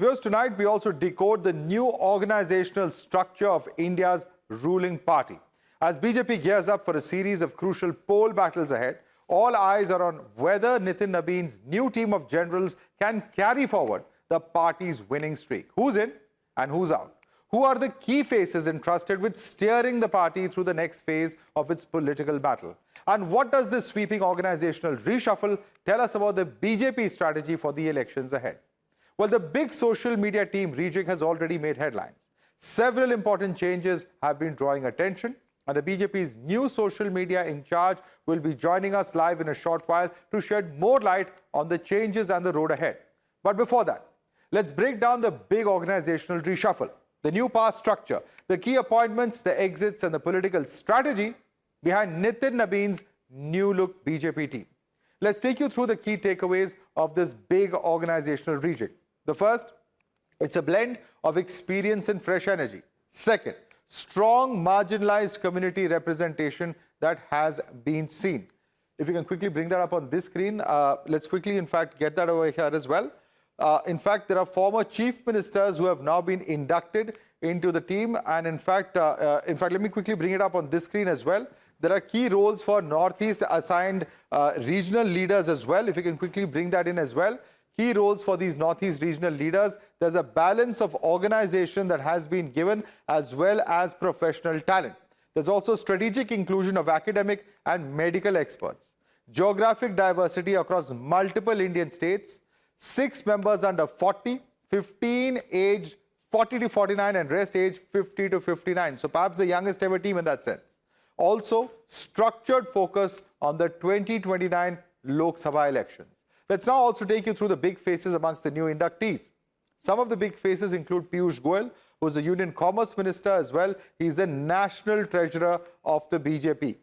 Viewers, tonight we also decode the new organizational structure of India's ruling party. As BJP gears up for a series of crucial poll battles ahead, all eyes are on whether Nitin Nabeen's new team of generals can carry forward the party's winning streak. Who's in and who's out? Who are the key faces entrusted with steering the party through the next phase of its political battle? And what does this sweeping organizational reshuffle tell us about the BJP strategy for the elections ahead? Well, the big social media team Rejig has already made headlines. Several important changes have been drawing attention, and the BJP's new social media in charge will be joining us live in a short while to shed more light on the changes and the road ahead. But before that, let's break down the big organizational reshuffle, the new power structure, the key appointments, the exits, and the political strategy behind Nitin Nabeen's new look BJP team. Let's take you through the key takeaways of this big organizational rejig. The first, it's a blend of experience and fresh energy. Second, strong marginalized community representation that has been seen. If you can quickly bring that up on this screen, let's quickly, in fact, get that over here as well. In fact, there are former chief ministers who have now been inducted into the team. And in fact, let me quickly bring it up on this screen as well. There are key roles for Northeast assigned regional leaders as well. If you can quickly bring that in as well. Key roles for these Northeast regional leaders. There's a balance of organization that has been given as well as professional talent. There's also strategic inclusion of academic and medical experts. Geographic diversity across multiple Indian states. 6 members under 40, 15 aged 40 to 49 and rest aged 50 to 59. So perhaps the youngest ever team in that sense. Also, structured focus on the 2029 Lok Sabha elections. Let's now also take you through the big faces amongst the new inductees. Some of the big faces include Piyush Goyal, who is the Union Commerce Minister as well. He's the National Treasurer of the BJP.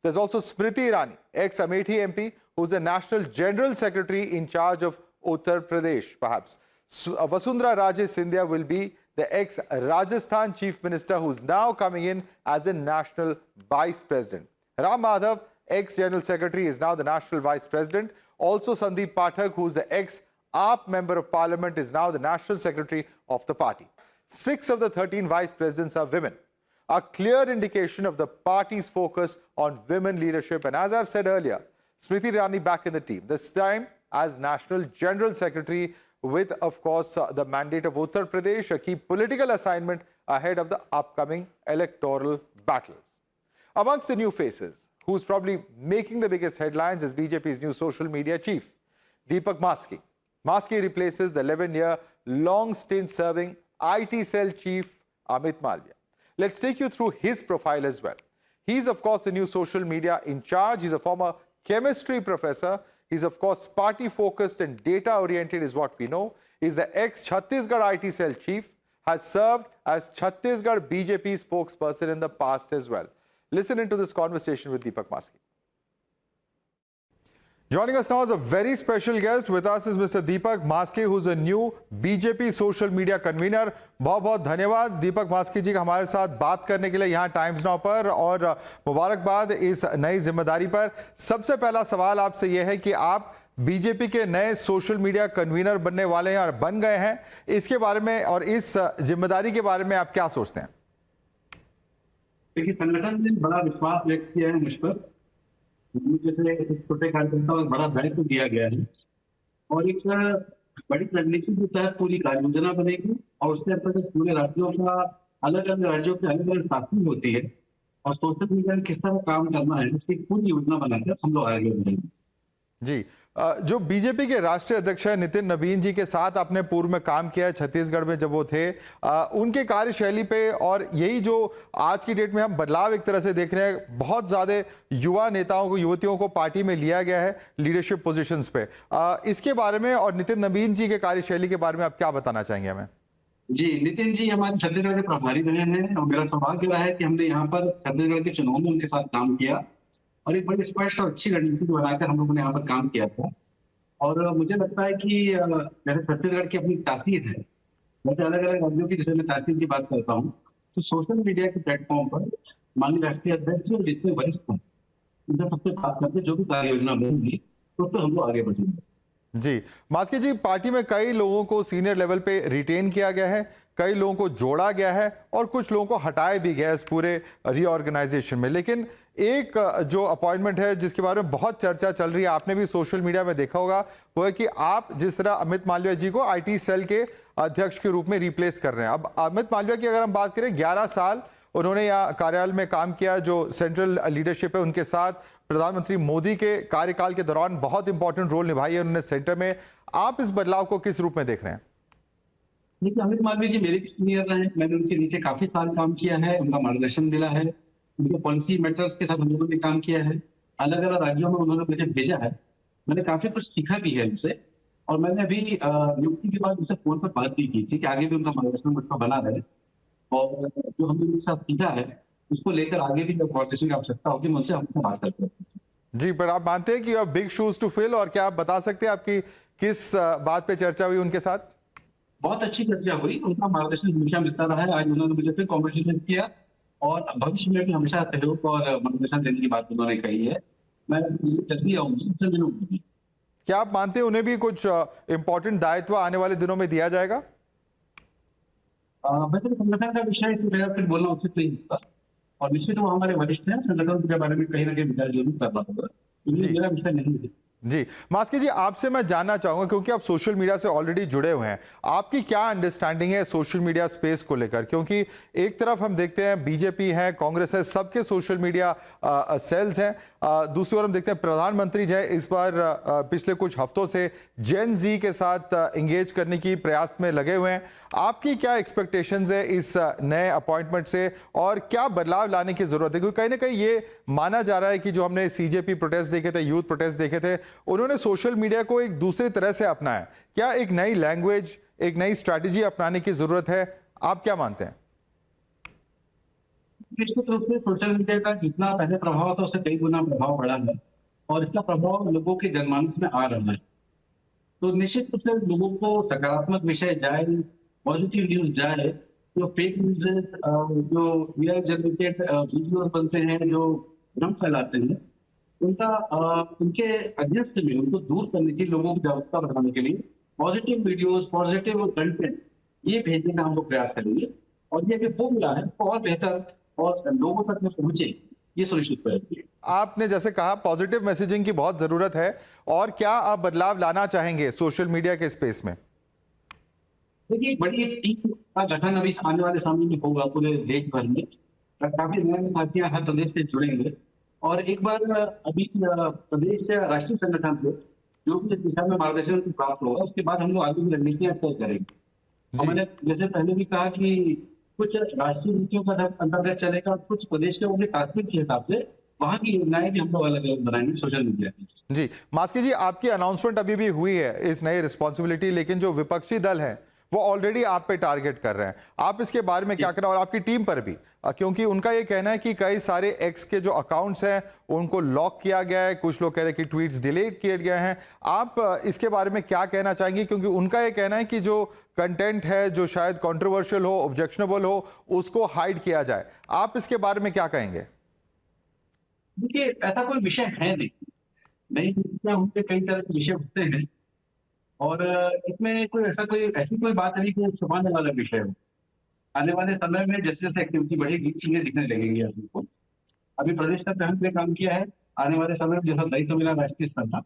There's also Smriti Irani, ex-Amethi MP, who's the National General Secretary in charge of Uttar Pradesh, perhaps. Vasundhara Raje Scindia will be the ex-Rajasthan Chief Minister, who's now coming in as a National Vice President. Ram Madhav, ex-General Secretary, is now the National Vice President. Also, Sandeep Pathak, who's the ex-AAP Member of Parliament, is now the National Secretary of the party. 6 of the 13 Vice Presidents are women. A clear indication of the party's focus on women leadership. And as I've said earlier, Smriti Irani back in the team, this time as National General Secretary with, of course, the mandate of Uttar Pradesh, a key political assignment ahead of the upcoming electoral battles. Amongst the new faces, who's probably making the biggest headlines is BJP's new social media chief, Deepak Maski. Maski replaces the 11-year long stint serving IT cell chief Amit Malviya. Let's take you through his profile as well. He's, of course, the new social media in charge. He's a former chemistry professor. He's, of course, party-focused and data-oriented is what we know. He's the ex-Chhattisgarh IT cell chief, has served as Chhattisgarh BJP spokesperson in the past as well. Listen into this conversation with Deepak Maski. Joining us now is a very special guest. With us is Mr. Deepak Maski, who's a new BJP social media convener. बहुत-बहुत धन्यवाद दीपक मास्की जी हमारे साथ बात करने के लिए यहाँ times now पर, और मुबारकबाद इस नई जिम्मेदारी पर। सबसे पहला सवाल आपसे यह है कि आप बीजेपी के नए सोशल मीडिया कन्वीनर बनने वाले हैं और बन गए हैं, इसके बारे में और इस जिम्मेदारी के बारे में आप क्या सोचते हैं? देखिए, संगठन ने बड़ा विश्वास व्यक्त किया है मुझ पर। जैसे छोटे कार्यकर्ता को बड़ा दायित्व दिया गया है और एक बड़ी रणनीति के तहत पूरी कार्य योजना बनेगी और उसके अंतर्गत पूरे राज्यों का अलग अलग राज्यों की अलग अलग शासन होती है और सोशल मीडिया में किस तरह काम करना है उसकी पूरी योजना बनाकर हम लोग आगे बढ़ेंगे। जी, जो बीजेपी के राष्ट्रीय अध्यक्ष है नितिन नबीन जी के साथ आपने पूर्व में काम किया है छत्तीसगढ़ में जब वो थे, उनके कार्यशैली पे और यही जो आज की डेट में हम बदलाव एक तरह से देख रहे हैं, बहुत ज्यादा युवा नेताओं को, युवतियों को पार्टी में लिया गया है लीडरशिप पोजीशंस पे, इसके बारे में और नितिन नबीन जी के कार्यशैली के बारे में आप क्या बताना चाहेंगे हमें? जी, नितिन जी हमारे छत्तीसगढ़ के प्रभारी रहे हैं और मेरा सौभाग्य रहा है कि हमने यहाँ पर छत्तीसगढ़ के चुनाव में उनके साथ काम किया और एक बड़ी स्पष्ट और अच्छी रणनीति बनाकर हम लोगों ने यहाँ पर काम किया था। और मुझे लगता है कि जैसे छत्तीसगढ़ की अपनी तासीर है, वैसे अलग अलग राज्यों की जैसे मैं तासीर की बात करता हूँ, तो सोशल मीडिया के प्लेटफॉर्म पर माननीय राष्ट्रीय अध्यक्ष और जितने वरिष्ठ हैं उनसे सबसे बात करके जो भी कार्य योजना बनेगी तो हम लोग आगे बढ़ेंगे। जी, मास्की जी, पार्टी में कई लोगों को सीनियर लेवल पे रिटेन किया गया है, कई लोगों को जोड़ा गया है और कुछ लोगों को हटाया भी गया है इस पूरे रीऑर्गेनाइजेशन में। लेकिन एक जो अपॉइंटमेंट है जिसके बारे में बहुत चर्चा चल रही है, आपने भी सोशल मीडिया में देखा होगा, वो है कि आप जिस तरह अमित मालवीय जी को आईटी सेल के अध्यक्ष के रूप में रिप्लेस कर रहे हैं। अब अमित मालवीय की अगर हम बात करें, 11 साल उन्होंने यहाँ कार्यालय में काम किया, जो सेंट्रल लीडरशिप है उनके साथ प्रधानमंत्री मोदी के कार्यकाल के दौरान बहुत इंपॉर्टेंट रोल निभाई है उन्होंने सेंटर में। आप इस बदलाव को किस रूप में देख रहे हैं? देखिए, अमित मालवीय जी मेरे भी सीनियर रहे हैं। मैंने उनके नीचे काफी साल काम किया है, उनका मार्गदर्शन मिला है, उनके पॉलिसी मैटर्स के साथ हम लोगों ने काम किया है। अलग अलग राज्यों में उन्होंने मुझे भेजा है, मैंने काफी कुछ सीखा भी है उनसे। और मैंने अभी नियुक्ति के बाद उनसे फोन पर बात भी की थी कि आगे भी उनका मार्गदर्शन मुझ पर बना रहे, और जो हमने उनके साथ सीखा है उसको लेकर आगे भी जब मार्गदर्शन की आवश्यकता होगी, मैं उनसे हमसे बात करते हैं। जी, पर आप मानते हैं कि you big shoes to fill, और क्या आप बता सकते हैं आपकी किस बात पे चर्चा हुई उनके साथ? बहुत अच्छी चर्चा हुई, उनका मार्गदर्शन हमेशा मिलता रहा है। आज उन्होंने मुझे फिर कॉन्ग्रेचुलेट किया और भविष्य में भी हमेशा सहयोग और मार्गदर्शन देने की बात उन्होंने कही है। मैं जल्दी आऊंगी, उससे मिलूंगी। क्या आप मानते हैं उन्हें भी कुछ इंपॉर्टेंट दायित्व आने वाले दिनों में दिया जाएगा? वैसे संगठन का विषय तो मेरा फिर बोलना उचित नहीं होगा, और निश्चित वो हमारे वरिष्ठ हैं, संगठन के बारे में कहीं ना कहीं विचार जरूर करना होगा, क्योंकि जी मेरा विषय नहीं है। जी, मास्की जी, आपसे मैं जानना चाहूंगा, क्योंकि आप सोशल मीडिया से ऑलरेडी जुड़े हुए हैं, आपकी क्या अंडरस्टैंडिंग है सोशल मीडिया स्पेस को लेकर? क्योंकि एक तरफ हम देखते हैं बीजेपी है, कांग्रेस है, सबके सोशल मीडिया सेल्स हैं, दूसरी ओर हम देखते हैं प्रधानमंत्री जो है इस बार पिछले कुछ हफ्तों से जेन जी के साथ एंगेज करने की प्रयास में लगे हुए हैं। आपकी क्या एक्सपेक्टेशंस है इस नए अपॉइंटमेंट से, और क्या बदलाव लाने की जरूरत है? क्योंकि कहीं ना कहीं ये माना जा रहा है कि जो हमने सीजेपी प्रोटेस्ट देखे थे, यूथ प्रोटेस्ट देखे थे, उन्होंने सोशल मीडिया को एक दूसरी तरह से अपनाया। क्या एक नई लैंग्वेज, एक नई स्ट्रैटेजी अपनाने की जरूरत है? आप क्या मानते हैं? निश्चित रूप से सोशल मीडिया का जितना पहले प्रभाव था उससे कई गुना प्रभाव बढ़ा है, और इसका प्रभाव लोगों के जनमानस में आ रहा है। तो निश्चित रूप से लोगों को सकारात्मक विषय जाए, पॉजिटिव न्यूज जाए, जो फेक न्यूज, जो वीआर जनरेटेड वीडियोस बनते हैं, जो भ्रम फैलाते हैं, उनके अगेंस्ट में उनको दूर करने की, लोगों की जागरूकता बढ़ाने के लिए पॉजिटिव वीडियोस, पॉजिटिव कंटेंट ये भेजने का हम लोग प्रयास करेंगे, और ये अगर हो मिला है तो और बेहतर और लोगों तक में पहुंचे, ये सुनिश्चित करेंगे। आपने जैसे कहा पॉजिटिव मैसेजिंग की बहुत जरूरत है, और क्या आप बदलाव लाना चाहेंगे सोशल मीडिया के स्पेस में? देखिए, बड़ी एक टीम का गठन अभी आने वाले समय में होगा पूरे देश भर में। काफी नए साथियां हर प्रदेश से जुड़ेंगे, और एक बार अभी प्रदेश से राष्ट्रीय संगठन से जो भी इस दिशा में मार्गदर्शन प्राप्त होगा, उसके बाद हम लोग आगे की रणनीतियां तय करेंगे। और मैंने जैसे पहले भी कहा कि कुछ राष्ट्रीय नीतियों का अंतर्गत चलेगा, कुछ प्रदेश के उनके प्राथमिक के हिसाब से वहां की योजनाएं भी हम लोग अलग अलग बनाएंगे सोशल मीडिया की। जी, मास्की जी, आपकी अनाउंसमेंट अभी भी हुई है इस नई रिस्पॉन्सिबिलिटी, लेकिन जो विपक्षी दल है वो ऑलरेडी आप पे टारगेट कर रहे हैं। आप इसके बारे में क्या करना, और आपकी टीम पर भी, क्योंकि उनका ये कहना है कि कई सारे एक्स के जो अकाउंट्स हैं उनको लॉक किया गया है, कुछ लोग कह रहे हैं कि ट्वीट्स डिलीट किए गए हैं। आप इसके बारे में क्या कहना चाहेंगे? क्योंकि उनका ये कहना है कि जो कंटेंट है जो शायद कंट्रोवर्शियल हो, ऑब्जेक्शनेबल हो, उसको हाइड किया जाए। आप इसके बारे में क्या कहेंगे? देखिए, ऐसा कोई विषय है नहीं, उनके कई तरह के विषय उठते हैं, और इसमें ऐसी कोई बात नहीं कि छुपाने वाला विषय हो। आने वाले समय में जैसे जैसे एक्टिविटी बढ़ेगी, चीजें दिखने लगेंगी आदमी को। अभी प्रदेश का पे काम किया है, आने वाले समय में जैसा दायित्व मिला राष्ट्रीय स्तर का,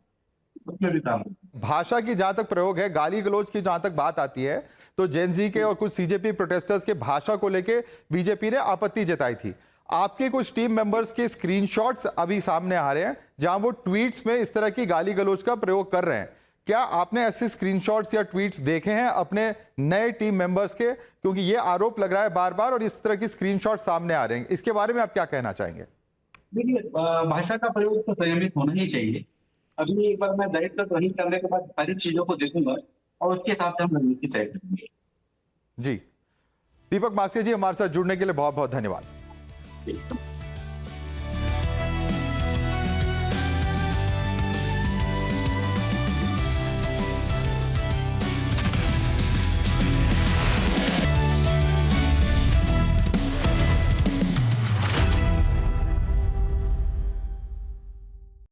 उसमें भी काम होगा। भाषा की जहां तक प्रयोग है, गाली गलौज की जहां तक बात आती है, तो जेनजी के और कुछ सीजेपी प्रोटेस्टर्स के भाषा को लेके बीजेपी ने आपत्ति जताई थी। आपके कुछ टीम मेंबर्स के स्क्रीनशॉट्स अभी सामने आ रहे हैं जहां वो ट्वीट्स में इस तरह की गाली गलौज का प्रयोग कर रहे हैं। क्या आपने ऐसे स्क्रीनशॉट्स या ट्वीट्स देखे हैं अपने नए टीम मेंबर्स के? क्योंकि ये आरोप लग रहा है बार बार, और इस तरह की स्क्रीनशॉट सामने आ रहे हैं, इसके बारे में आप क्या कहना चाहेंगे? देखिए, भाषा का प्रयोग तो संयमित होना ही चाहिए। अभी एक बार मैं दायित्व ग्रहण करने के बाद सारी चीजों को देखूंगा, और उसके हिसाब से हम रणनीति तय करेंगे। जी, दीपक मास्की जी, हमारे साथ जुड़ने के लिए बहुत बहुत धन्यवाद। बिल्कुल।